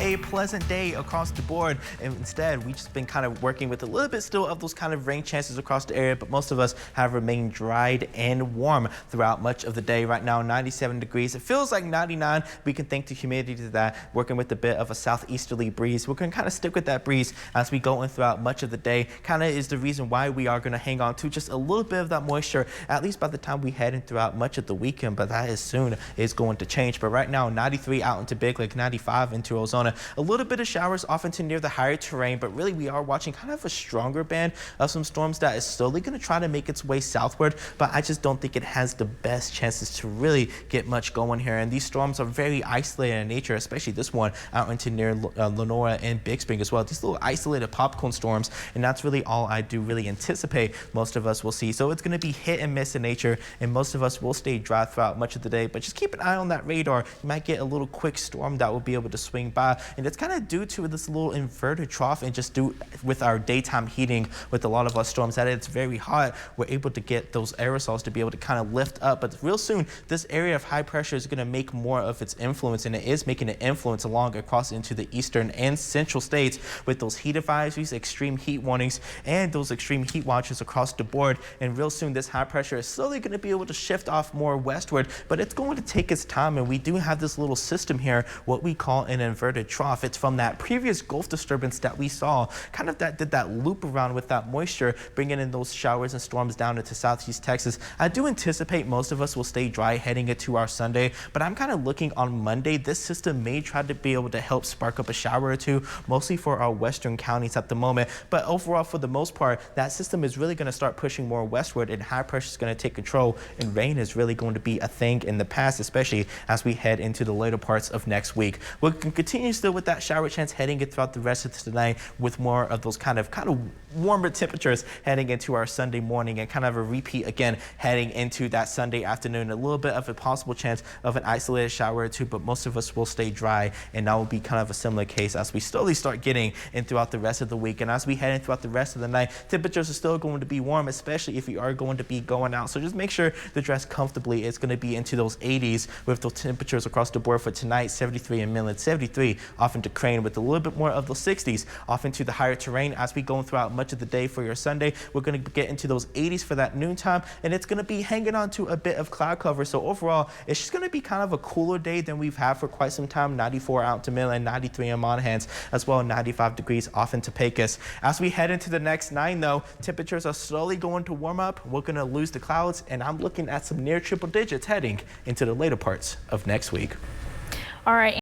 a pleasant day across the board. And instead, we've just been kind of working with a little bit still of those kind of rain chances across the area, but most of us have remained dried and warm throughout much of the day. Right now, 97 degrees. It feels like 99. We can thank the humidity to that, working with a bit of a southeasterly breeze. We're going to kind of stick with that breeze as we go in throughout much of the day. Kind of is the reason why we are going to hang on to just a little bit of that moisture, at least by the time we head in throughout much of the weekend, but that is soon is going to change. But right now, 93 out into Big Lake, 95 into Ozona. A little bit of showers off into near the higher terrain, but really we are watching kind of a stronger band of some storms that is slowly going to try to make its way southward, but I just don't think it has the best chances to really get much going here. And these storms are very isolated in nature, especially this one out into near Lenora and Big Spring as well. These little isolated popcorn storms, and that's really all I do really anticipate most of us will see. So it's going to be hit and miss in nature, and most of us will stay dry throughout much of the day, but just keep an eye on that radar. You might get a little quick storm that will be able to swing by, and it's kind of due to this little inverted trough, and just due with our daytime heating with a lot of our storms that it's very hot, we're able to get those aerosols to be able to kind of lift up. But real soon, this area of high pressure is going to make more of its influence, and it is making an influence along across into the eastern and central states with those heat advisories, extreme heat warnings, and those extreme heat watches across the board. And real soon, this high pressure is slowly going to be able to shift off more westward, but it's going to take its time. And we do have this little system here, what we call an inverted trough. It's from that previous Gulf disturbance that we saw, kind of that did that loop around with that moisture, bringing in those showers and storms down into southeast Texas. I do anticipate most of us will stay dry heading into our Sunday, but I'm kind of looking on Monday. This system may try to be able to help spark up a shower or two, mostly for our western counties at the moment. But overall, for the most part, that system is really going to start pushing more westward, and high pressure is going to take control, and rain is really going to be a thing in the past, especially as we head into the later parts of next week. We can continue still with that shower chance heading it throughout the rest of tonight, with more of those kind of warmer temperatures heading into our Sunday morning, and kind of a repeat again heading into that Sunday afternoon. A little bit of a possible chance of an isolated shower or two, but most of us will stay dry, and that will be kind of a similar case as we slowly start getting in throughout the rest of the week. And as we head in throughout the rest of the night, temperatures are still going to be warm, especially if you are going to be going out. So just make sure to dress comfortably. It's going to be into those 80s with those temperatures across the board for tonight. 73 in Midland, 73 off into Crane, with a little bit more of those 60s off into the higher terrain. As we go throughout much of the day for your Sunday, we're going to get into those 80s for that noontime, and it's going to be hanging on to a bit of cloud cover. So overall, it's just going to be kind of a cooler day than we've had for quite some time. 94 out to Midland, 93 in Monahans, as well as 95 degrees off into Pecos. As we head into the next 9, though, temperatures are slowly going to warm up. We're going to lose the clouds, and I'm looking at some near triple digits heading into the later parts of next week. All right.